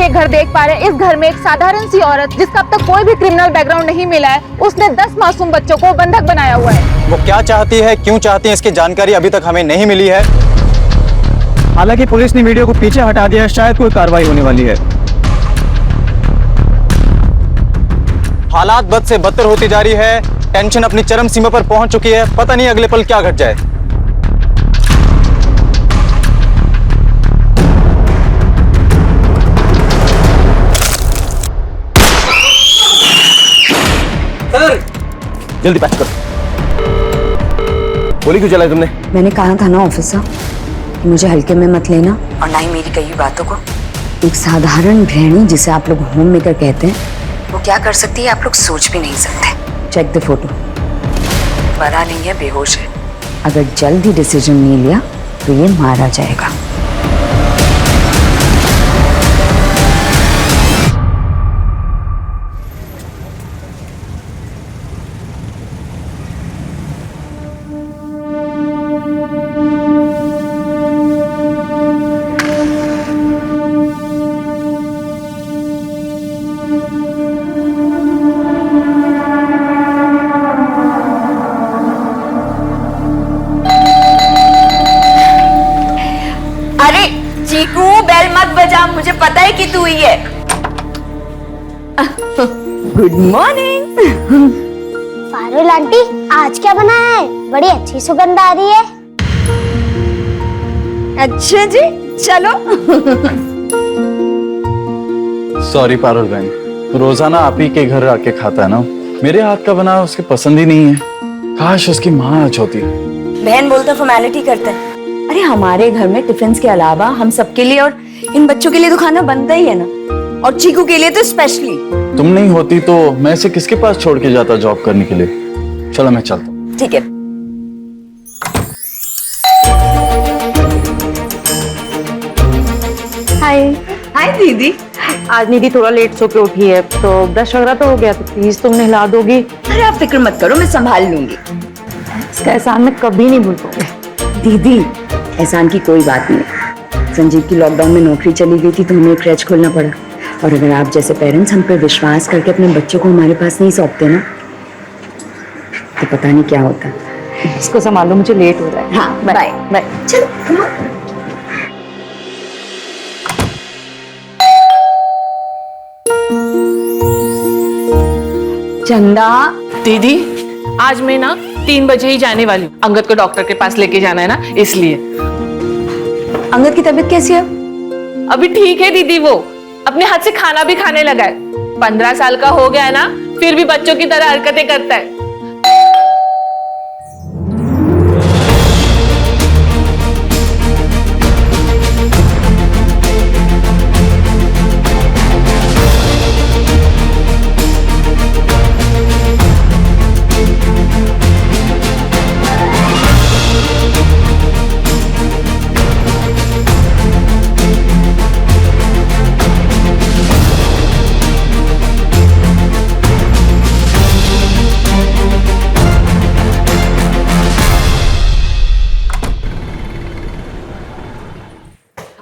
ये घर देख पा रहे हैं, इस घर में एक साधारण सी औरत जिसका अब तक कोई भी क्रिमिनल बैकग्राउंड नहीं मिला है, उसने 10 मासूम बच्चों को बंधक बनाया हुआ है। वो क्या चाहती है, क्यों चाहती है, इसकी जानकारी अभी तक हमें नहीं मिली है। हालांकि पुलिस ने वीडियो को पीछे हटा दिया है, शायद कोई कार्रवाई होने वाली है। हालात बद से बदतर होती जा रही है, टेंशन अपनी चरम सीमा पर पहुंच चुकी है। पता नहीं अगले पल क्या घट जाए। सर, जल्दी पैक करो। गोली क्यों चलाई तुमने? मैंने कहा था ना ऑफिसर कि मुझे हल्के में मत लेना और ना ही मेरी कही बातों को। एक साधारण गृहिणी जिसे आप लोग होम मेकर कहते हैं, वो क्या कर सकती है आप लोग सोच भी नहीं सकते। Check the photo. मरा नहीं है, बेहोश है। अगर जल्दी डिसीजन नहीं लिया तो ये मारा जाएगा। चीकू, बेल मत बजा, मुझे पता है कि तू ही है। Good morning. पारुल आंटी, आज क्या बनाया है? बड़ी अच्छी सुगंध आ रही है। अच्छा जी, चलो। सॉरी पारुल बहन, रोजाना आप ही के घर आके खाता है ना, मेरे हाथ का बना उसके पसंद ही नहीं है। काश उसकी माँ आज होती। बहन बोलता फॉर्मेलिटी करते हैं। अरे हमारे घर में टिफिन के अलावा हम सबके लिए और इन बच्चों के लिए तो खाना बनता ही है ना, और चीकू के लिए तो स्पेशली। तुम नहीं होती तो मैं इसे किसके पास छोड़ के जाता जॉब करने के लिए। चलो मैं चलता हूँ। ठीक है। हाय। हाय दीदी। आज निधि थोड़ा लेट सो के उठी है, तो ब्रश वगैरह तो हो गया, तो प्लीज तुम नहला दोगी। अरे आप फिक्र मत करो, मैं संभाल लूंगी। इसका एहसान मैं कभी नहीं भूल पाऊंगी। दीदी, एहसान की कोई बात नहीं। संजीव की लॉकडाउन में नौकरी चली गई थी तो हमें क्रैच खोलना पड़ा, और अगर आप जैसे पेरेंट्स हम पर विश्वास करके अपने बच्चों को हमारे पास नहीं सौंपते ना, तो पता नहीं क्या होता। इसको संभालो, मुझे लेट हो रहा है। हाँ, बाय बाय। चलो come on। चंदा दीदी, आज मैं ना 3 बजे ही जाने वाली हूँ। अंगद को डॉक्टर के पास लेके जाना है ना, इसलिए। अंगद की तबीयत कैसी है? अभी ठीक है दीदी, वो अपने हाथ से खाना भी खाने लगा है। 15 साल का हो गया है ना, फिर भी बच्चों की तरह हरकतें करता है।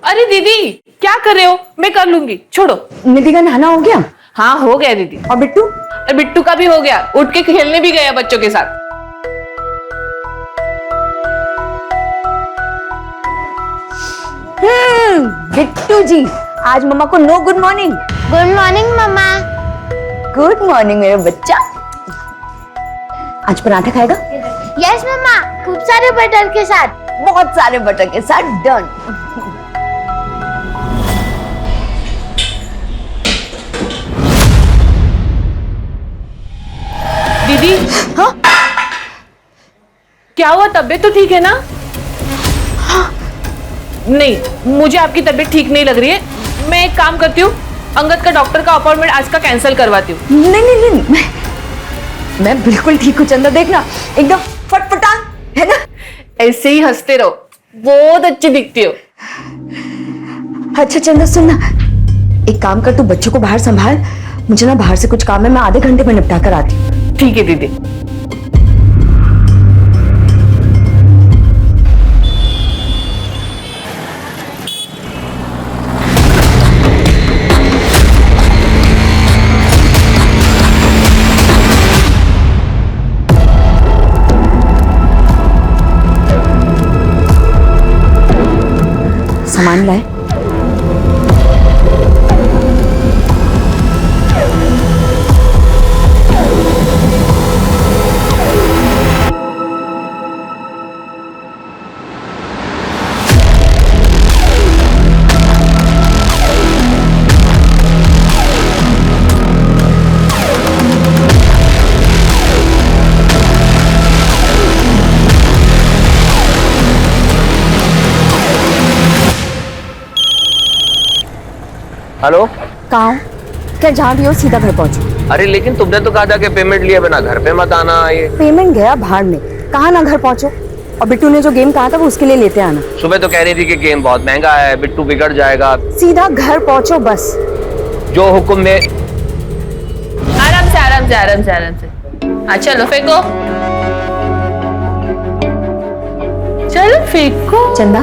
अरे दीदी, क्या कर रहे हो? मैं कर लूंगी, छोड़ो। निधि का नहाना हो गया? हाँ हो गया दीदी। और बिट्टू? और बिट्टू का भी हो गया, उठ के खेलने भी गया बच्चों के साथ। बिट्टू जी, आज मम्मा को no good morning. Good morning मम्मा। गुड मॉर्निंग मेरा बच्चा। आज पराठा खाएगा? यस मम्मा, खूब सारे बटर के साथ। बहुत सारे बटर के साथ। डन। दीदी, हाँ? क्या हुआ? तबीयत तो ठीक है ना? हाँ। नहीं, मुझे आपकी तबीयत ठीक नहीं लग रही है। मैं एक काम करती हूँ, अंगद का डॉक्टर का अपॉइंटमेंट आज का कैंसिल करवाती हूँ। नहीं नहीं नहीं, मैं बिल्कुल ठीक हूँ चंदा, देखना एकदम फटफटा है ना। ऐसे ही हंसते रहो, बहुत अच्छी दिखती हो। अच्छा चंदा सुनना, एक काम कर, तू बच्चों को बाहर संभाल, मुझे ना बाहर से कुछ काम है, मैं आधे घंटे में निपटा कर आती हूँ। ठीक है दीदी। हेलो, कहाँ हो? क्या जहाँ भी हो सीधा घर पहुंचो। अरे लेकिन तुमने तो कहा था कि पेमेंट लिए बिना घर पे मत आना। ये पेमेंट गया भाड़ में, कहा ना घर पहुंचो। और बिट्टू ने जो गेम कहा था वो उसके लिए लेते आना। सुबह तो कह रही थी कि गेम बहुत महंगा है, बिट्टू बिगड़ जाएगा। सीधा घर पहुंचो बस। जो हुक्म में। आराम से आराम से आराम से आराम से। हाँ चलो फेंको, चलो फेंको। चंदा,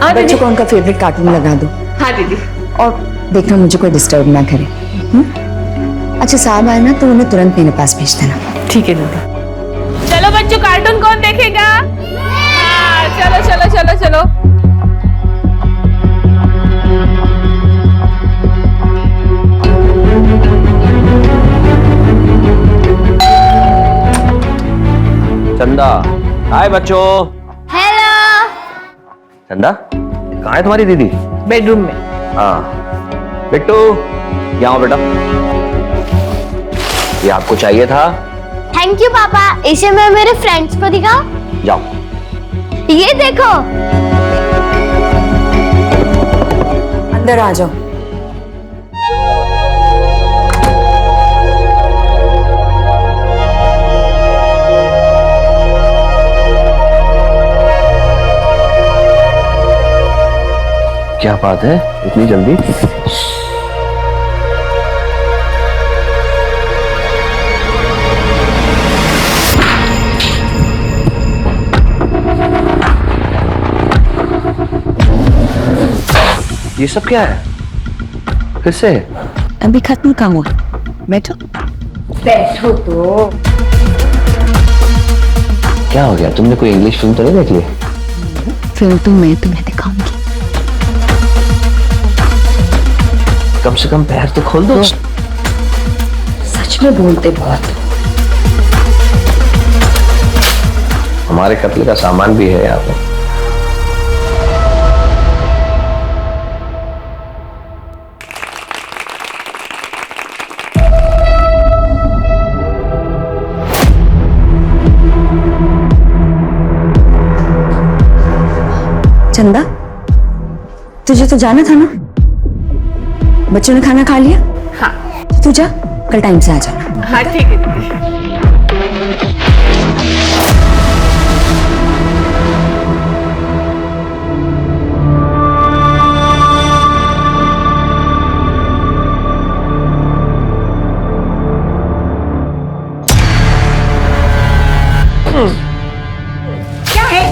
हाँ दीदी। बच्चों को उनका फेवरेट कार्टून लगा दो। हाँ दीदी। और देखना मुझे कोई डिस्टर्ब ना करे। अच्छा साहब आए ना तो उन्हें तुरंत मेरे पास भेज देना। ठीक है दीदी। चलो बच्चों, कार्टून कौन देखेगा? हाँ चलो चलो चलो चलो। चंदा, हाय बच्चों। हेलो। चंदा, कहाँ है तुम्हारी दीदी? बेडरूम में। हाँ बिट्टू, यहाँ आओ बेटा। ये आपको चाहिए था। थैंक यू पापा, इसे मैं मेरे फ्रेंड्स को दिखाऊं? जाओ। ये देखो। अंदर आ जाओ। क्या बात है, इतनी जल्दी? ये सब क्या है? फिर से? अभी खत्म कहाँ हुआ? बैठो। बैठो तो। क्या हो गया? तुमने कोई इंग्लिश फिल्म तो नहीं देख ली? फिर तो मैं तुम्हें दिखाऊंगी। कम से कम पैर तो खोल दो। सच में बोलते बहुत। हमारे कत्ल का सामान भी है यहाँ पे। चंदा, तुझे तो जाना था ना? बच्चों ने खाना खा लिया? हाँ। तू जा, कल टाइम से आ जाना। हाँ ठीक है दीदी।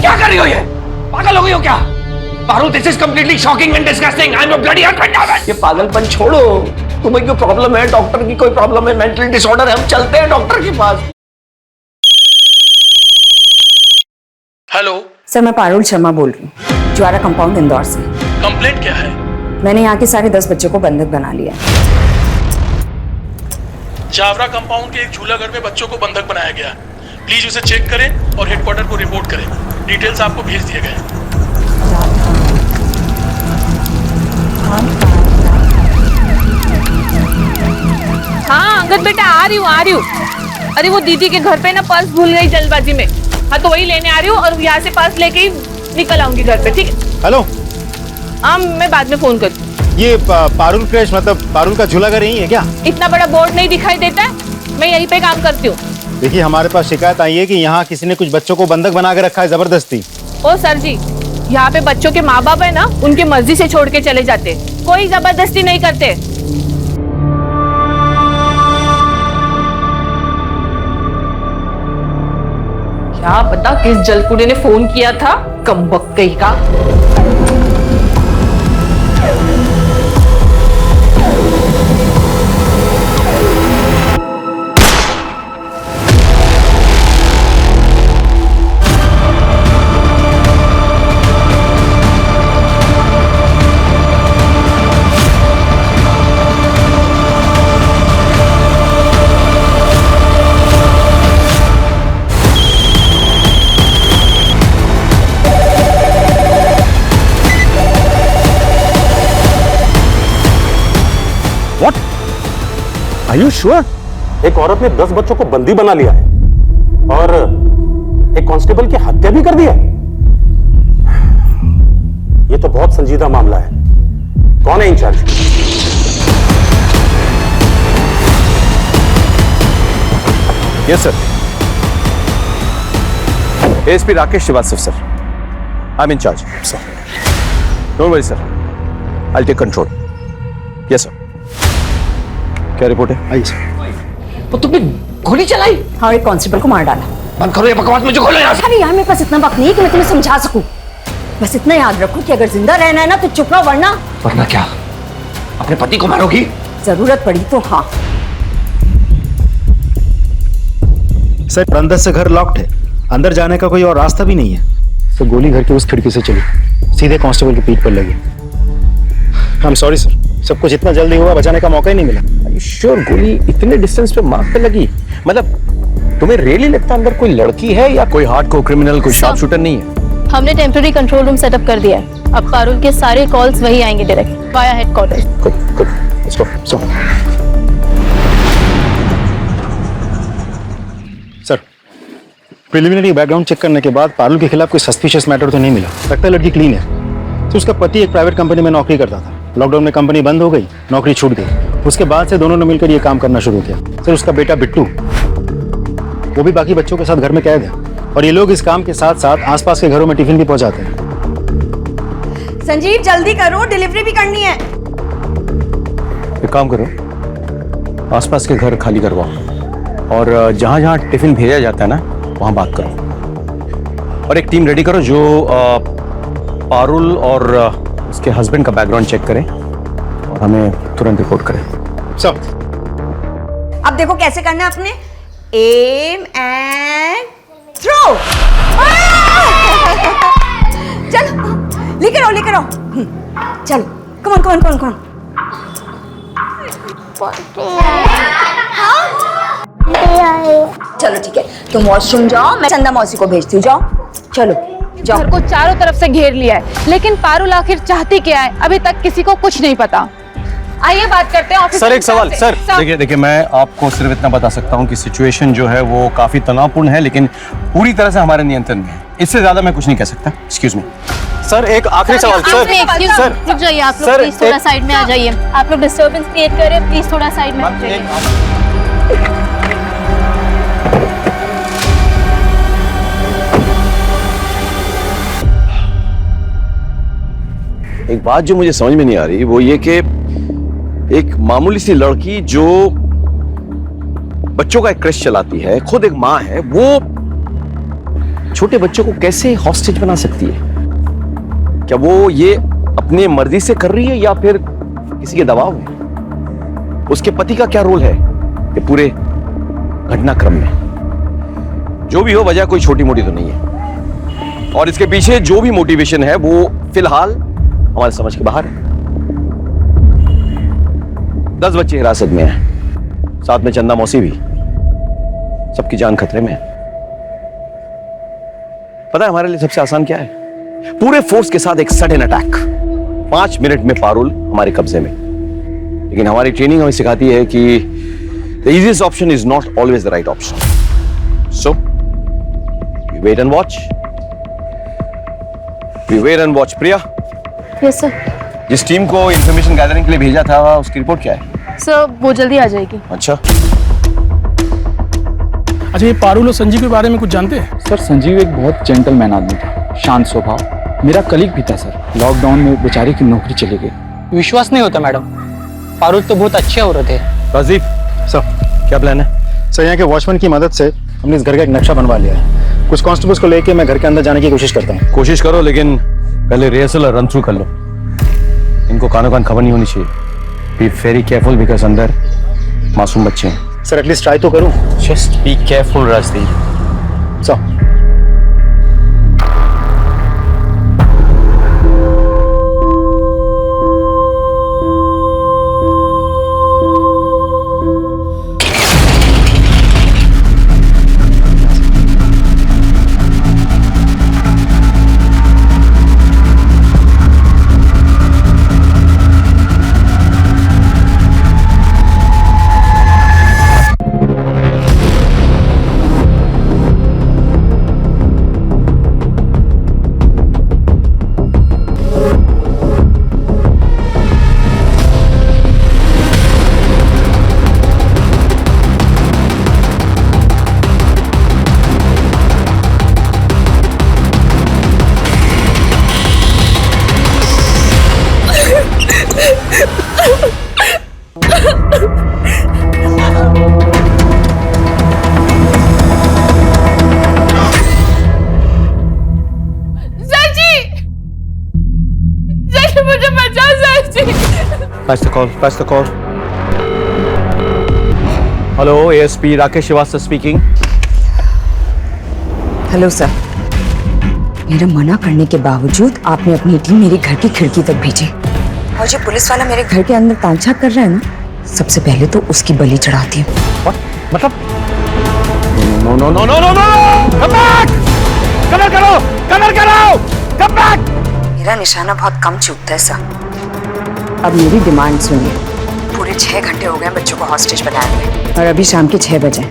क्या कर रही हो? ये पागल हो गई हो क्या? Parul, this is completely shocking and disgusting. I am a bloody hurt. ये पागलपन छोड़ो। तुम्हें कोई प्रॉब्लम है? डॉक्टर की कोई प्रॉब्लम है? मेंटल डिसऑर्डर है? हम चलते हैं डॉक्टर के पास। हेलो सर, मैं पारुल शर्मा बोल रही हूँ, ज्वारा कंपाउंड इंदौर से। कंप्लेंट क्या है? मैंने यहाँ के सारे 10 बच्चों को बंधक बना लिया है। जावरा कंपाउंड के एक झूला घर में बच्चों को बंधक बनाया गया। प्लीज उसे चेक करें और हेडक्वार्टर को रिपोर्ट करें। डिटेल्स आपको भेज दिए गए। हाँ अंगद बेटा, आ रही हूँ। अरे वो दीदी के घर पे ना पर्स भूल गई जल्दबाजी में। हाँ तो वही लेने आ रही हूँ और यहाँ से पर्स लेके ही निकल आऊंगी घर पे। ठीक है? हेलो। हाँ मैं बाद में फोन करती हूँ। ये पारुल क्रैश मतलब पारुल का झूला घर यही है क्या? इतना बड़ा बोर्ड नहीं दिखाई देता है? मैं यहीं पे काम करती हूँ। देखिए, हमारे पास शिकायत आई है कि यहाँ किसी ने कुछ बच्चों को बंधक बना के रखा है जबरदस्ती। ओ सर जी, यहाँ पे बच्चों के माँ बाप है ना, उनकी मर्जी से छोड़ के चले जाते, कोई जबरदस्ती नहीं करते। क्या पता किस जलकुड़े ने फोन किया था, कमबख्त का। Are you sure? एक औरत ने 10 बच्चों को बंदी बना लिया है और एक कांस्टेबल की हत्या भी कर दी है। ये तो बहुत संजीदा मामला है। कौन है in charge? Yes sir, ASP Rakesh Shrivastava sir, I am in charge sir. Don't worry sir, I take control. Yes sir. क्या रिपोर्ट है? आइए सर। वो तुमने गोली चलाई? हाँ, एक कांस्टेबल को मार डाला। बंद करो ये बकवास, मुझे खोलो यहाँ से। अरे यार, मेरे पास इतना वक्त नहीं है कि मैं तुम्हें समझा सकूं। बस इतना याद रखो कि अगर जिंदा रहना है ना तो चुप रहो, वरना क्या अपने पति को मारोगी? जरूरत पड़ी तो हाँ। सर, अंदर से घर लॉक्ड है, अंदर जाने का कोई और रास्ता भी नहीं है। तो गोली घर की उस खिड़की से चली, सीधे कांस्टेबल की पीठ पर लगी। आई एम सॉरी सर, सब कुछ इतना जल्दी हुआ, बचाने का मौका ही नहीं मिला। श्योर गोली इतने डिस्टेंस पे मार्क पे लगी? मतलब तुम्हें रियली लगता अंदर कोई लड़की है या कोई हार्डकोर क्रिमिनल, कोई शार्प शूटर नहीं है? हमने टेम्पररी कंट्रोल रूम सेटअप कर दिया है। अब पारुल के सारे कॉल्स वही आएंगे direct via headquarter. Good good, let's go. Sir, preliminary background check करने के बाद पारुल के खिलाफ कोई सस्पिशियस मैटर तो नहीं मिला। लगता है लड़की क्लीन है। तो उसका पति एक प्राइवेट कंपनी में नौकरी करता था। लॉकडाउन में कंपनी बंद हो गई, नौकरी छूट गई। उसके बाद से दोनों ने मिलकर ये काम करना शुरू किया। सर, उसका बेटा बिट्टू, वो भी बाकी बच्चों के साथ घर में कैद है। और ये लोग इस काम के साथ साथ आसपास के घरों में टिफिन भी पहुंचाते हैं। संजीव, जल्दी करो, डिलीवरी भी करनी है। एक काम करो, आसपास के घर खाली करवाओ और जहां जहां टिफिन भेजा जाता है ना, वहां बात करो। और एक टीम रेडी करो जो पारुल और उसके हस्बैंड का बैकग्राउंड चेक करें और हमें तुरंत रिपोर्ट करें। सर, अब देखो कैसे करना है आपने। Aim and throw. चलो, लेकर आओ, लेकर आओ। चलो, कमान कमान कमान कमान। चलो ठीक है, तुम वॉशरूम जाओ, मैं चंदा मौसी को भेजती हूँ। जाओ, चलो जाओ। घर को चारों तरफ से घेर लिया है, लेकिन पारुल आखिर चाहती क्या है अभी तक किसी को कुछ नहीं पता। आइए बात करते हैं ऑफिसर सर, एक सवाल। से। सर देखिए, मैं आपको सिर्फ इतना बता सकता हूं कि सिचुएशन जो है वो काफी तनावपूर्ण है, लेकिन पूरी तरह से हमारे नियंत्रण में है। इससे ज्यादा मैं कुछ नहीं कह सकता। एक्सक्यूज मी सर, एक आखिरी सवाल। सर रुक जाइए आप लोग, प्लीज थोड़ा साइड में आ जाइए। आप लोग डिस्टर्बेंस क्रिएट कर रहे हैं, प्लीज थोड़ा साइड में आ जाइए। एक बात जो मुझे समझ में नहीं आ रही वो ये कि एक मामूली सी लड़की जो बच्चों का एक क्रश चलाती है, खुद एक माँ है, वो छोटे बच्चों को कैसे हॉस्टेज बना सकती है? क्या वो ये अपने मर्जी से कर रही है या फिर किसी के दबाव में? उसके पति का क्या रोल है ये पूरे घटनाक्रम में? जो भी हो, वजह कोई छोटी मोटी तो नहीं है और इसके पीछे जो भी मोटिवेशन है वो फिलहाल हमारे समझ के बाहर है। 10 बच्चे हिरासत में हैं, साथ में चंदा मौसी भी। सबकी जान खतरे में है। पता है हमारे लिए सबसे आसान क्या है? पूरे फोर्स के साथ एक सडन अटैक। 5 मिनट में पारुल हमारे कब्जे में। लेकिन हमारी ट्रेनिंग हमें सिखाती है कि the easiest option is not always the right option. So we wait and watch. We wait and watch. Priya, yes sir. जिस टीम को इंफॉर्मेशन गैदरिंग के लिए भेजा था उसकी रिपोर्ट क्या है? सर, वो जल्दी आ जाएगी। अच्छा, ये पारुल और संजीव के बारे में कुछ जानते हैं? सर, संजीव एक बहुत जेंटलमैन आदमी था, शांत स्वभाव। मेरा कलीग भी था सर। लॉकडाउन में बेचारे की नौकरी चली गई। विश्वास नहीं होता मैडम, पारुल तो बहुत अच्छे औरत है। राजीव सर, क्या प्लान है? सर, यहाँ के वॉचमैन की मदद से हमने इस घर का एक नक्शा बनवा लिया है। कुछ कांस्टेबल्स को लेके मैं घर के अंदर जाने की कोशिश करता हूँ। कोशिश करो, लेकिन पहले रिहर्सल और रन थ्रू कर लो। इनको कानो कान खबर नहीं होनी चाहिए। बी वेरी केयरफुल बिकॉज अंदर मासूम बच्चे हैं। सर, एटलीस्ट ट्राई तो करूँ। Just be careful Rajdeep. Sir, sir ji मुझे बचा sir ji. Pass the call. Pass the call. Hello, ASP Rakesh Srivastava speaking. Hello sir, मेरा मना करने के बावजूद आपने अपनी टीम मेरे घर की खिड़की तक भेजी और जो पुलिस वाला मेरे घर के अंदर तांछाक कर रहा है ना, सबसे पहले तो उसकी बलि चढ़ाती हूँ। मतलब? No, no, no, no, no, no! Come back! Colour करो! कलर करो! Come back! मेरा निशाना बहुत कम चूकता है सर। अब मेरी डिमांड सुनिए। पूरे 6 घंटे हो गए बच्चों को हॉस्टेज बनाए हुए और अभी शाम के 6 बजे।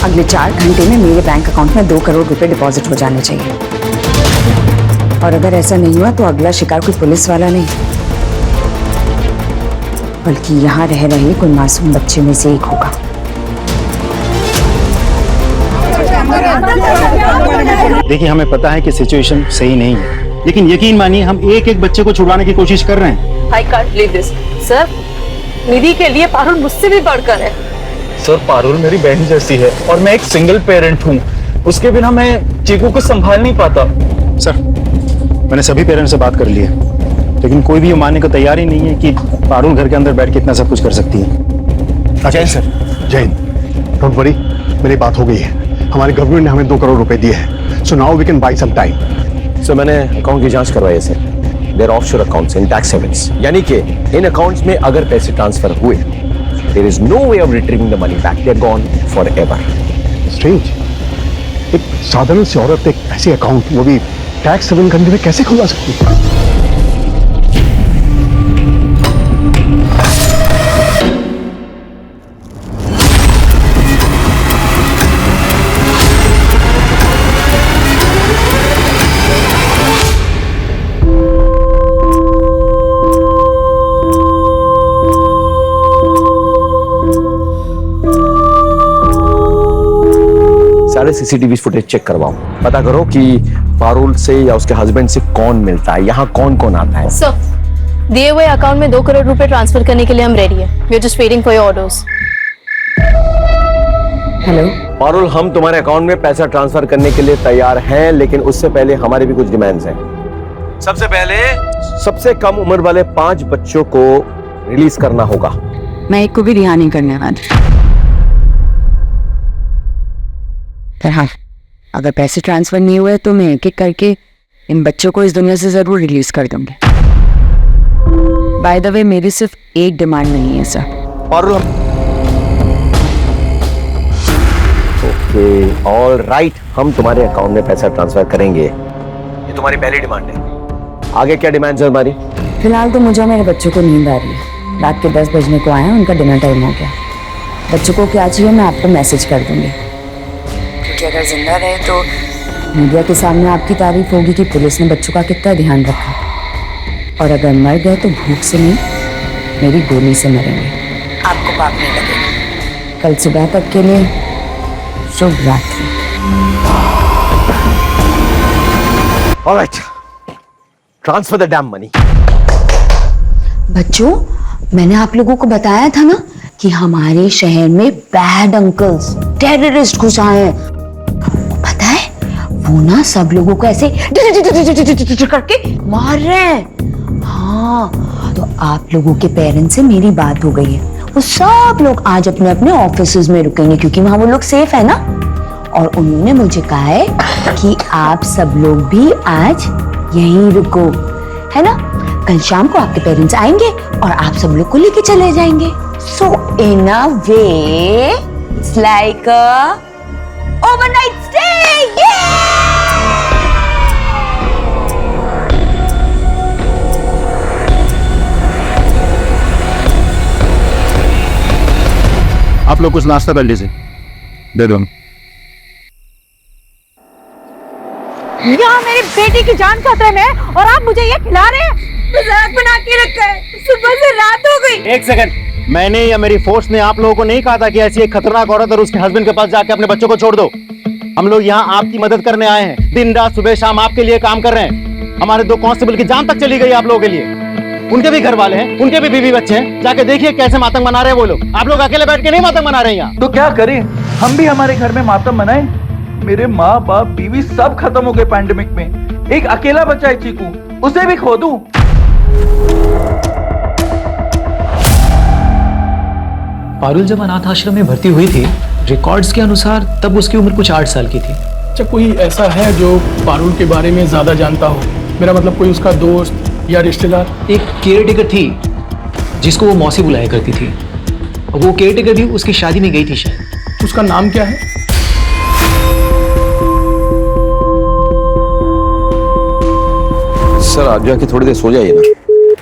अगले 4 घंटे में मेरे बैंक अकाउंट में 2 करोड़ रुपए डिपॉजिट हो जाने चाहिए। और अगर ऐसा नहीं हुआ तो अगला शिकार कोई पुलिस वाला नहीं, बल्कि यहाँ रह रहे कोई मासूम बच्चे में से एक होगा। देखिए, हमें पता है कि सिचुएशन सही नहीं है, लेकिन यकीन मानिए हम एक एक बच्चे को छुड़वाने की कोशिश कर रहे हैं। I can't believe this. सर, निधि के लिए पारुल मुझसे भी बढ़कर है। सर, पारुल मेरी बहन जैसी है और मैं एक सिंगल पेरेंट हूँ। उसके बिना मैं चीकू को संभाल नहीं पाता। सर, मैंने सभी पेरेंट्स से बात कर ली है, लेकिन कोई भी ये मानने को तैयार ही नहीं है कि पारुल घर के अंदर बैठ के इतना सब कुछ कर सकती है। जय सर। जय हिंद। डोंट वरी, मेरी बात हो गई है। हमारे गवर्नमेंट ने हमें 2 करोड़ रुपए दिए हैं। So now we can buy some time. So मैंने अकाउंट की जांच करवाई है sir. There offshore accounts in tax havens, यानी कि इन अकाउंट्स में अगर पैसे ट्रांसफर हुए, there is no way of retrieving the money back. They are gone forever. Strange, एक साधारण सी औरत एक ऐसे अकाउंट, वो भी टैक्स हेवन कंट्री में, कैसे खुलवा सकती है? सारे सीसीटीवी फुटेज चेक करवाओ, पता करो कि पारुल से या उसके हस्बैंड से कौन मिलता है, यहाँ कौन कौन आता है। सर, दिए हुए अकाउंट में 2 करोड़ रुपए ट्रांसफर करने के लिए हम रेडी हैं। We are just waiting for your orders. Hello Parul, हम तुम्हारे अकाउंट में पैसा ट्रांसफर करने के लिए तैयार हैं, लेकिन उससे पहले हमारे भी कुछ डिमांड्स हैं। सबसे पहले सबसे कम उम्र वाले 5 बच्चों को रिलीज करना होगा। मैं एक को भी रिहा नहीं करने वाली। पर हाँ, अगर पैसे ट्रांसफर नहीं हुए तो मैं एक एक करके इन बच्चों को इस दुनिया से जरूर रिलीज कर दूंगी। बाय द वे, मेरी सिर्फ एक डिमांड नहीं है sir. Parul, okay, all right, हम तुम्हारे अकाउंट में पैसा ट्रांसफर करेंगे। ये तुम्हारी पहली डिमांड है। आगे क्या डिमांड्स है तुम्हारी? फिलहाल तो मुझे मेरे बच्चों को नींद आ रही है। रात के 10 बजने को आए हैं, उनका डिनर टाइम हो गया। बच्चों को क्या चाहिए मैं आपको मैसेज कर दूंगी, क्योंकि अगर जिंदा रहे तो मीडिया के सामने आपकी तारीफ होगी कि पुलिस ने बच्चों का कितना ध्यान रखा, और अगर मर गए तो भूख से नहीं, मेरी गोली से मरेंगे। आपको पाप नहीं लगेगा। कल सुबह तक के लिए शुभ रात्रि। Alright, transfer the dam money. बच्चों, मैंने आप लोगों को बताया था ना कि हमारे शहर में बैड अंकल्स, टेररिस्ट घुस आए हैं। पता है, वो ना सब लोगों को ऐसे करके मार रहे हैं। हाँ, तो आप लोगों के पेरेंट्स से मेरी बात हो गई है। वो सब लोग आज अपने अपने ऑफिसेज में रुकेंगे, क्योंकि वहां वो लोग सेफ है ना। और उन्होंने मुझे कहा है कि आप सब लोग भी आज यहीं रुको, है ना। कल शाम को आपके पेरेंट्स आएंगे और आप सब लोग को लेके चले जाएंगे। So in a way, it's like a overnight stay. Yeah! आप लोग कुछ नाश्ता कर लीजिए, दे दो। यहाँ मेरी बेटी की जान खतरे में और आप मुझे ये खिला रहे हैं? मजाक बना के रखा है, सुबह से रात हो गई। एक सेकंड, मैंने या मेरी फोर्स ने आप लोगों को नहीं कहा था कि ऐसी एक खतरनाक औरत और उसके हस्बैंड के पास जाके अपने बच्चों को छोड़ दो। हम लोग यहाँ आपकी मदद करने आए हैं। दिन रात सुबह शाम आपके लिए काम कर रहे हैं। हमारे 2 कांस्टेबल की जान तक चली गई आप लोगों के लिए। उनके भी घर वाले हैं, उनके भी बीवी बच्चे हैं। जाके देखिए कैसे मातम मना रहे हैं वो लोग। आप लोग अकेले बैठ के नहीं मातम मना रहे हैं यहाँ। तो क्या करें, हम भी हमारे घर में मातम मनाएं? मेरे माँ बाप बीवी सब खत्म हो गए पैंडेमिक में। एक अकेला बच्चा है चीकू, उसे भी खो दूं? पारुल जब अनाथ आश्रम में भर्ती हुई थी, रिकॉर्ड्स के अनुसार तब उसकी उम्र कुछ 8 साल की थी। अच्छा, कोई ऐसा है जो पारुल के बारे में ज्यादा जानता हो? मेरा मतलब कोई उसका दोस्त या रिश्तेदार? एक केयर टेकर थी जिसको वो मौसी बुलाया करती थी। वो केयर टेकर भी उसकी शादी में गई थी शायद। उसका नाम क्या है? सर आप जाके थोड़ी देर सो जाइए ना।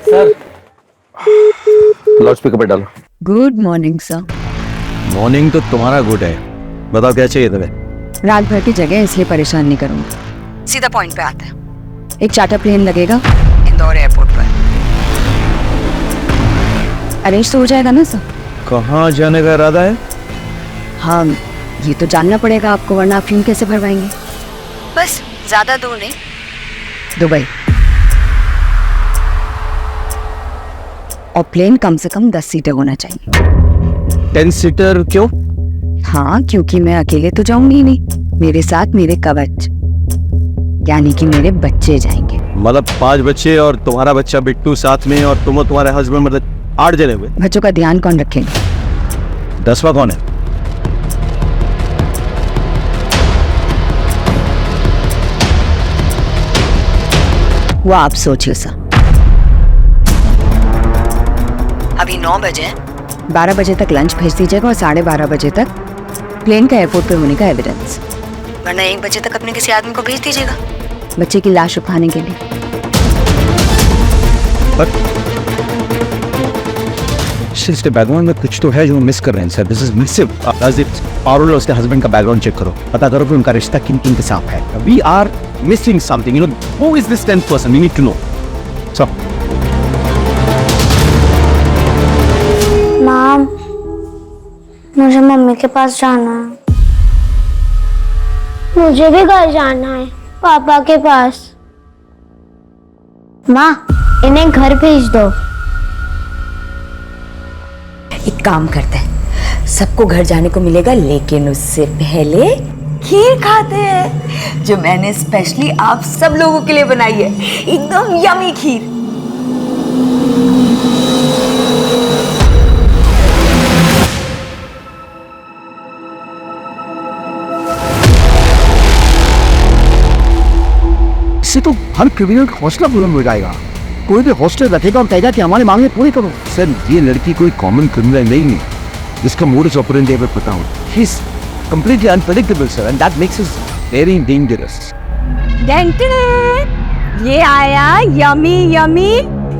सर लाउड स्पीकर पे डालो। Good morning sir. मॉर्निंग तो तुम्हारा गुड है, बताओ क्या चाहिए तुम्हें? रात भर की जगह इसलिए परेशान नहीं करूंगी, सीधा पॉइंट पे आते हैं। एक चार्टर प्लेन लगेगा इंदौर एयरपोर्ट पर। अरेंज तो हो जाएगा ना सर? कहाँ जाने का इरादा है? हाँ ये तो जानना पड़ेगा आपको, वरना आप फ्यूम कैसे भरवाएंगे? बस ज्यादा दूर नहीं, दुबई। और प्लेन कम से कम 10 सीटर होना चाहिए। 10 सीटर क्यों? हाँ क्योंकि मैं अकेले तो जाऊंगी नहीं, मेरे साथ मेरे कवच यानी कि मेरे बच्चे जाएंगे। मतलब 5 बच्चे और तुम्हारा बच्चा बिट्टू साथ में, और तुम और तुम्हारे हस्बैंड, मतलब 8 जने हुए। बच्चों का ध्यान कौन रखेगा? 10वां कौन है? वो आप सोचिए सर। अभी 9 बजे, 12 बजे तक लंच भेज दीजिएगा और 12:30 बजे तक प्लेन का एयरपोर्ट पे होने का एविडेंस, वरना 1 बजे तक अपने किसी आदमी को भेज दीजिएगा बच्चे की लाश उठाने के लिए। इसके बैकग्राउंड में कुछ तो है जो मिस कर रहे हैं sir. This is massive. Parul और उसके हस्बैंड का बैकग्राउंड चेक करो, पता करो कि उनका रिश्ता किन किन के साथ है। We are missing something, you know. Who is this 10th person? We need to know. So mom, मुझे मम्मी के पास जाना है। मुझे भी घर जाना है, पापा के पास। माँ, इन्हें घर भेज दो। एक काम करते हैं, सबको घर जाने को मिलेगा, लेकिन उससे पहले खीर खाते हैं जो मैंने स्पेशली आप सब लोगों के लिए बनाई है। एकदम यमी खीर। इससे तो हर क्रिमिनल का हौसला बुलंद हो जाएगा। कोई भी हॉस्टल रखेगा और कहेगा कि हमारी मांगे पूरी करो। सर ये लड़की कोई कॉमन क्रिमिनल नहीं है जिसका मोडस ऑपरेंडी हमें पता हो। She is completely unpredictable sir, and that makes us very dangerous. ये आया यमी यमी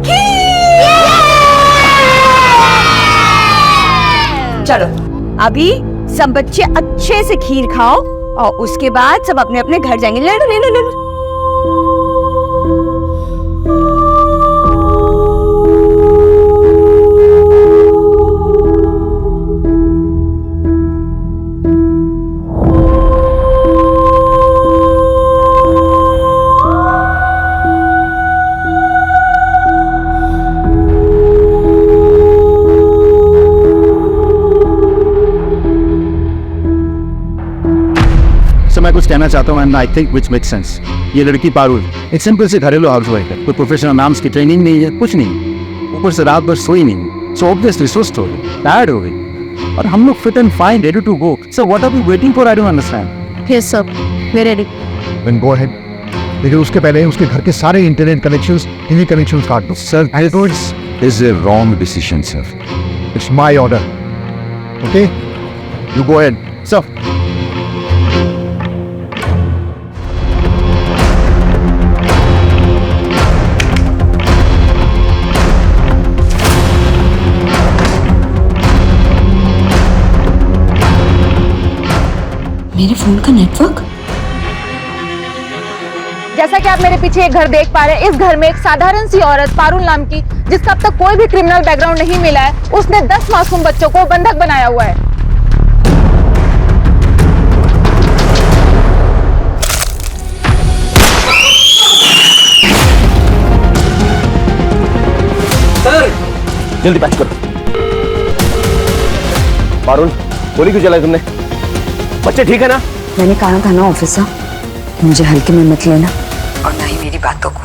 खीर। चलो अभी सब बच्चे अच्छे से खीर खाओ और उसके बाद सब अपने अपने घर जाएंगे। ले लो ले लो ले लो। मैं कुछ कहना चाहता हूँ, and I think which make sense. ये लड़की पारुल एक सिंपल से घरेलू हाउसवाइफ है, कोई प्रोफेशनल नाम्स की ट्रेनिंग नहीं है, कुछ नहीं। ऊपर से रात भर सोई नहीं, सो ऑब्वियसली सुस्त हो गई, टायर्ड हो गई, और हम लोग fit and fine, ready to go. So what are we waiting for? I don't understand. Yes sir, we ready. Then go ahead, लेकिन उसके पहले उसके घर के सारे इंटरनेट कनेक्शंस, टीवी कनेक्शंस काट दो। Sir this is a wrong decision sir. It's my order, okay? You go ahead sir. मेरे फोन का नेटवर्क। जैसा कि आप मेरे पीछे एक घर देख पा रहे हैं, इस घर में एक साधारण सी औरत पारुल नाम की, जिसका अब तक कोई भी क्रिमिनल बैकग्राउंड नहीं मिला है, उसने 10 मासूम बच्चों को बंधक बनाया हुआ है। जल्दी पैच करो। पारुल, गोली क्यों चलाई तुमने? बच्चे ठीक है ना? मैंने कहा था ना ऑफिसर, मुझे हल्के में मत लेना और ना ही मेरी बातों को।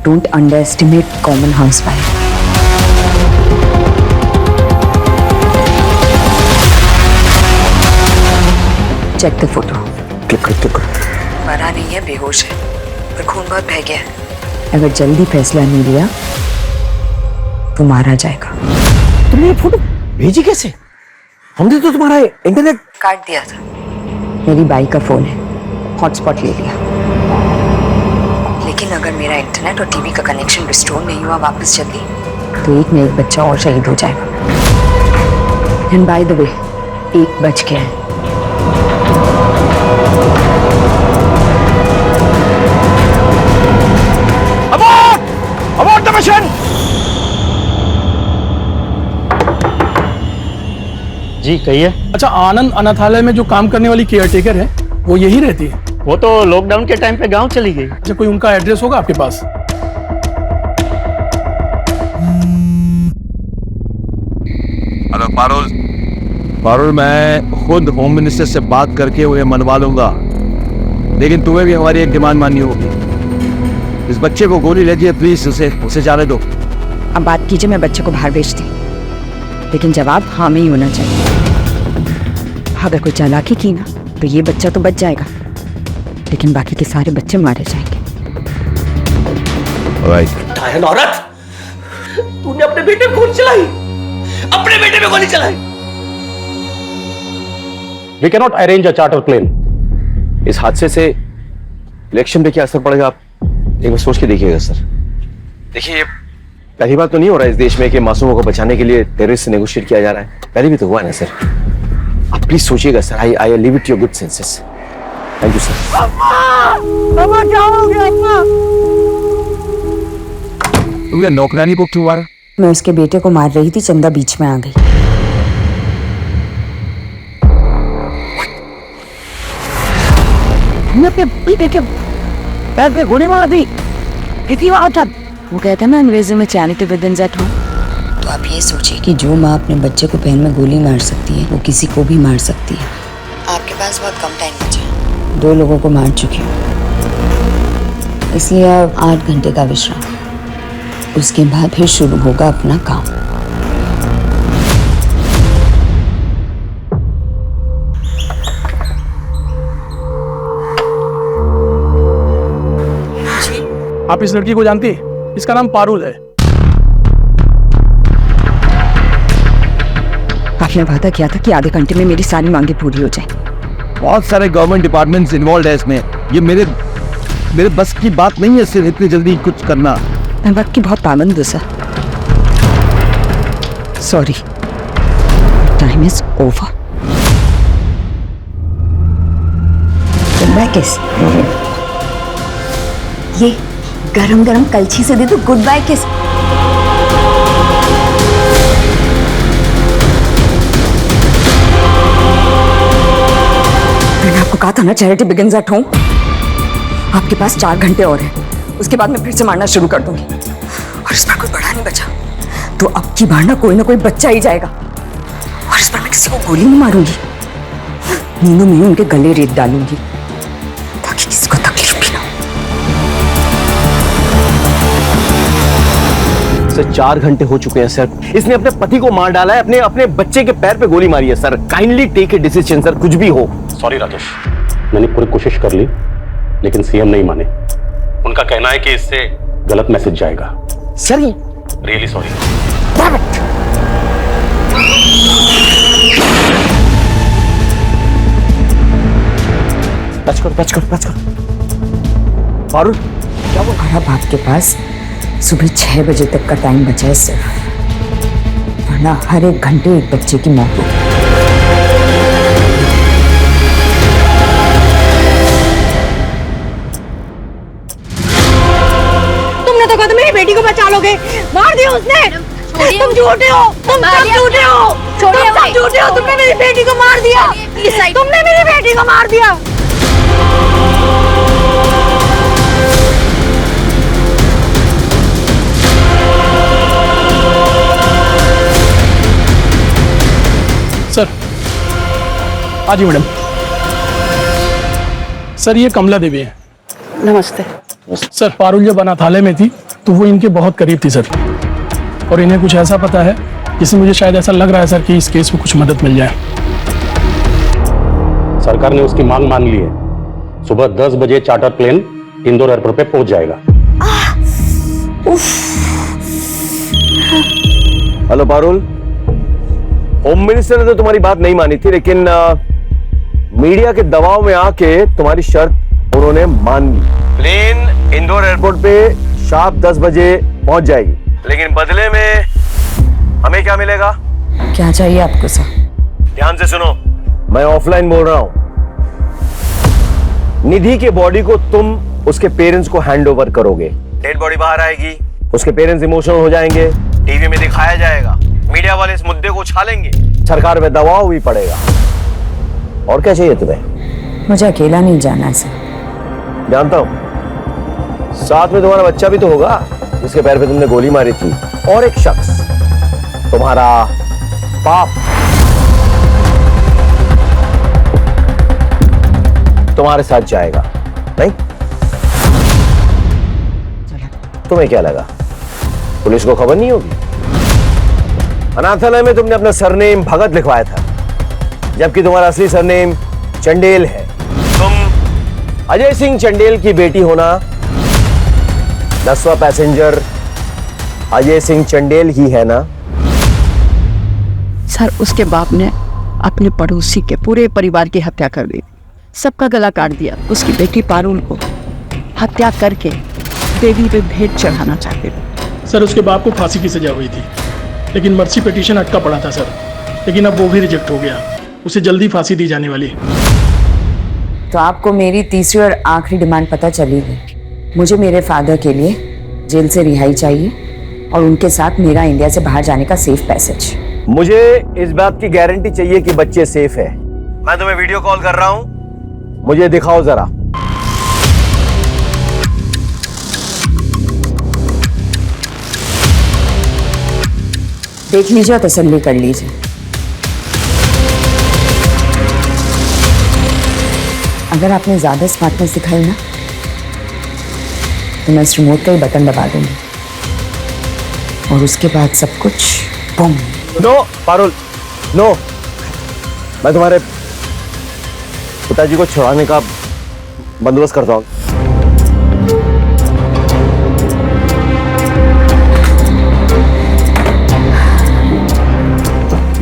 Don't underestimate common housewife. Check the photo. Click करो। मरा नहीं है, बेहोश है, पर खून बहुत बह गया है। अगर जल्दी फैसला नहीं लिया तो मारा जाएगा। तुमने ये फोटो भेजी कैसे? हमने तो तुम्हारा इंटरनेट काट दिया था। मेरी बाई का फोन है, हॉटस्पॉट ले लिया। लेकिन अगर मेरा इंटरनेट और टीवी का कनेक्शन रिस्टोर नहीं हुआ वापस जल्दी, तो एक न एक बच्चा और शहीद हो जाएगा। एंड बाय द वे, 1 बज गया है। Abort the mission! जी कहिए। अच्छा, आनंद अनाथालय में जो काम करने वाली केयरटेकर है वो यही रहती है? वो तो लॉकडाउन के टाइम पे गांव चली गई। अच्छा, कोई उनका एड्रेस होगा आपके पास? हेलो पारुल, मैं खुद होम मिनिस्टर से बात करके उन्हें मनवा लूंगा, लेकिन तुम्हें भी हमारी एक डिमांड माननी होगी। इस बच्चे को गोली लगी, प्लीज उसे जाने दो। अब बात कीजिए, मैं बच्चे को बाहर भेजती, लेकिन जवाब हाँ में ही होना चाहिए। अगर कोई चालाकी की ना तो ये बच्चा तो बच जाएगा, लेकिन बाकी के सारे बच्चे मारे जाएंगे। डायन औरत, तूने अपने बेटे पे गोली चलाई, अपने बेटे पे गोली चलाई। We cannot arrange a charter plane. इस हादसे से इलेक्शन पे क्या असर पड़ेगा, आप एक बार सोच के देखिएगा सर। देखिए, पहली बार तो नहीं हो रहा है इस देश में कि मासूमों को बचाने के लिए टेररिस्ट से नेगोशिएट किया जा रहा है। पहले भी तो हुआ ना सर। आप प्लीज सोचिएगा sir. I leave it your good senses. Thank you sir. अम्मा क्या हो गया? अम्मा तुमने नौकरानी को क्यों मारा? मैं उसके बेटे को मार रही थी, चंदा बीच में आ गई। अपने बेटे के पैर पे गोली मार दी, कितनी बात था? वो कहते हैं ना अंग्रेजी में चैरिटी विदिन एट होम। तो आप ये सोचिए कि जो माँ अपने बच्चे को पैर में गोली मार सकती है, वो किसी को भी मार सकती है। आपके पास बहुत कम टाइम बचा है। 2 लोगों को मार चुकी हूँ, इसलिए अब 8 घंटे का विश्राम, उसके बाद फिर शुरू होगा अपना काम। आप इस लड़की को जानती है? इसका नाम पारुल है। आपने वादा किया था कि आधे घंटे में मेरी सारी मांगे पूरी हो जाए। बहुत सारे गवर्नमेंट डिपार्टमेंट्स इन्वॉल्व है इसमें। ये मेरे बस की बात नहीं है सिर्फ इतनी जल्दी कुछ करना। मैं वक्त की बहुत पाबंद हूँ sir. Sorry, time is over. Good bye kiss. ये गरम गरम कलछी से दे दो गुड बाय किस। मैंने आपको कहा था ना चैरिटी बिगिंस एट होम। आपके पास 4 घंटे और हैं, उसके बाद मैं फिर से मारना शुरू कर दूंगी। और इस बार कोई बड़ा नहीं बचा, तो अब की बार ना कोई बच्चा ही जाएगा। और इस बार मैं किसी को गोली नहीं मारूंगी, नींदों में उनके गले रेत डालूंगी ताकि किसी को तकलीफ भी ना हो। सर 4 घंटे हो चुके हैं सर। इसने अपने पति को मार डाला है, अपने बच्चे के पैर पे गोली मारी है sir. Kindly take a decision sir, कुछ भी हो। सॉरी राजेश, मैंने पूरी कोशिश कर ली, लेकिन सीएम नहीं माने। उनका कहना है कि इससे गलत मैसेज जाएगा। सर ये रियली सॉरी। टच करो। पारुल क्या वो? अब आपके पास सुबह 6 बजे तक का टाइम बचा है सिर्फ, वरना हर 1 घंटे एक बच्चे की मौत होगी। तुमने तो कहा था मेरी बेटी को बचा लोगे, मार दिया उसने। तुम झूठे हो, तुम सब झूठे हो, तुमने मेरी बेटी को मार दिया, तुमने मेरी बेटी को मार दिया। सर। हाँ जी मैडम। सर ये कमला देवी है। नमस्ते। सर पारुल जब अनाथालय में थी तो वो इनके बहुत करीब थी सर, और इन्हें कुछ ऐसा पता है जिससे मुझे शायद ऐसा लग रहा है सर कि इस केस में कुछ मदद मिल जाए। सरकार ने उसकी मांग मान ली है। सुबह 10 बजे चार्टर प्लेन इंदौर एयरपोर्ट पे पहुंच जाएगा। हेलो पारुल, होम मिनिस्टर ने तो तुम्हारी बात नहीं मानी थी, लेकिन मीडिया के दबाव में आके तुम्हारी शर्त उन्होंने मान ली। प्लेन इंदौर एयरपोर्ट पे शार्प 10 बजे पहुंच जाएगी, लेकिन बदले में हमें क्या मिलेगा? क्या चाहिए आपको सर? ध्यान से सुनो, मैं ऑफलाइन बोल रहा हूं। निधि के बॉडी को तुम उसके पेरेंट्स को हैंड ओवर करोगे। डेड बॉडी बाहर आएगी, उसके पेरेंट्स इमोशनल हो जाएंगे, टीवी में दिखाया जाएगा, मीडिया वाले इस मुद्दे को उछालेंगे, सरकार में दबाव भी पड़ेगा। और क्या चाहिए तुम्हें? मुझे अकेला नहीं जाना है सर। जानता हूं, साथ में तुम्हारा बच्चा भी तो होगा जिसके पैर पे तुमने गोली मारी थी, और एक शख्स तुम्हारा बाप तुम्हारे साथ जाएगा। नहीं? तुम्हें क्या लगा पुलिस को खबर नहीं होगी? अनाथालय में तुमने अपना सरनेम भगत लिखवाया था, जबकि तुम्हारा असली सरनेम चंडेल है। तुम अजय सिंह चंडेल की बेटी होना, 10वां पैसेंजर अजय सिंह चंडेल ही है ना? सर उसके बाप ने अपने पड़ोसी के पूरे परिवार की हत्या कर दी, सबका गला काट दिया। उसकी बेटी पारुल को हत्या करके देवी पे भेंट चढ़ाना चाहते थे। सर उसके बाप को फांसी की सजा हुई थी, लेकिन मर्सी पिटीशन अटका पड़ा था सर, लेकिन अब वो भी रिजेक्ट हो गया। उसे जल्दी फांसी दी जाने वाली है। तो आपको मेरी तीसरी और आखिरी डिमांड पता चली है। मुझे मेरे फादर के लिए जेल से रिहाई चाहिए और उनके साथ मेरा इंडिया से बाहर जाने का सेफ पैसेज। मुझे इस बात की गारंटी चाहिए कि बच्चे सेफ है। मैं तुम्हें वीडियो कॉल कर रहा हूं, मुझे दिखाओ जरा। देख लीजिए और तसल्ली कर लीजिए। अगर आपने ज्यादा स्मार्टनेस दिखाई ना तो मैं इस रिमोट का ही बटन दबा दूंगी और उसके बाद सब कुछ बूम। No Parul, no. मैं तुम्हारे पिताजी को छुड़ाने का बंदोबस्त करता हूं।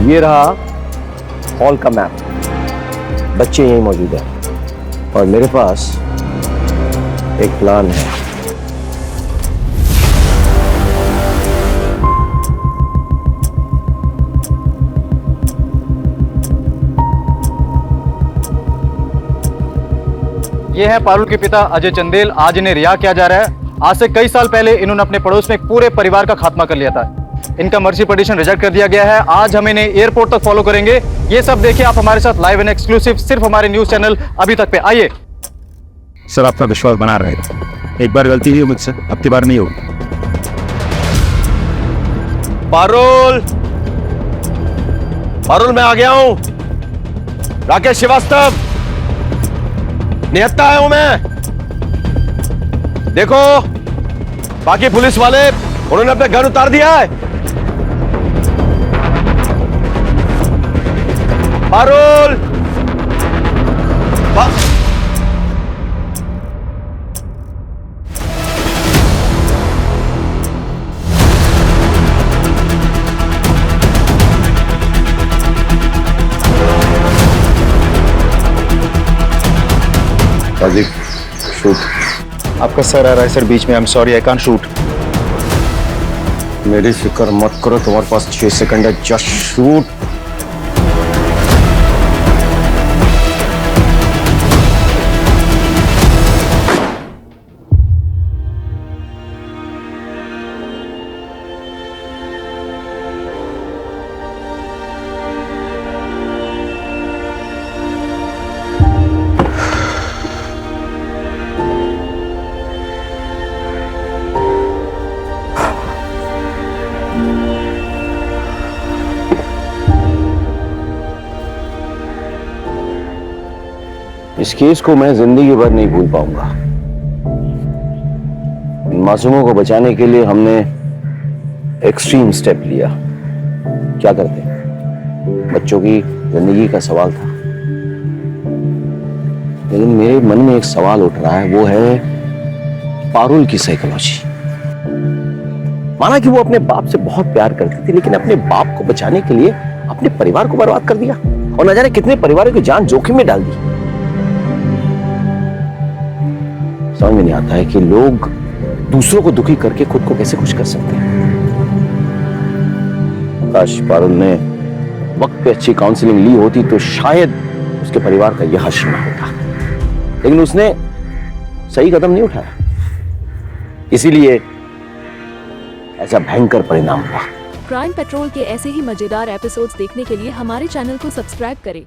ये रहा हॉल का मैप। बच्चे यहीं मौजूद हैं और मेरे पास एक प्लान है। ये है पारुल के पिता अजय चंदेल। आज इन्हें रिहा किया जा रहा है। आज से कई साल पहले इन्होंने अपने पड़ोस में एक पूरे परिवार का खात्मा कर लिया था। इनका मर्सी पिटीशन रिजेक्ट कर दिया गया है। आज हम इन्हें एयरपोर्ट तक फॉलो करेंगे। ये सब देखिए आप हमारे साथ लाइव एंड एक्सक्लूसिव सिर्फ हमारे न्यूज चैनल अभी तक पे। आइए। सर आपका विश्वास बना रहेगा। एक बार गलती हुई मुझसे, अब की बार नहीं होगी। पारुल, पारुल मैं आ गया हूं। राकेश श्रीवास्तव, निहत्ता आया हूं मैं। देखो बाकी पुलिस वाले उन्होंने अपने गन उतार दिया है। पारुल, शूट। आपका सर आ रहा है सर बीच में। I am sorry, I can't shoot. मेरी फिक्र मत करो, तुम्हारे पास 6 सेकंड है। Just shoot. इस केस को मैं जिंदगी भर नहीं भूल पाऊंगा। इन मासूमों को बचाने के लिए हमने एक्सट्रीम स्टेप लिया। क्या करते, बच्चों की जिंदगी का सवाल था, लेकिन मेरे मन में एक सवाल उठ रहा है, वो है पारुल की साइकोलॉजी। माना कि वो अपने बाप से बहुत प्यार करती थी, लेकिन अपने बाप को बचाने के लिए अपने परिवार को बर्बाद कर दिया और न जाने कितने परिवारों की जान जोखिम में डाल दी। समझ में नहीं आता है कि लोग दूसरों को दुखी करके खुद को कैसे खुश कर सकते हैं। काश पारुल ने वक्त पे अच्छी काउंसलिंग ली होती तो शायद उसके परिवार का यह हश्र न होता, लेकिन उसने सही कदम नहीं उठाया, इसीलिए ऐसा भयंकर परिणाम हुआ। क्राइम पेट्रोल के ऐसे ही मजेदार एपिसोड्स देखने के लिए हमारे चैनल को सब्सक्राइब करें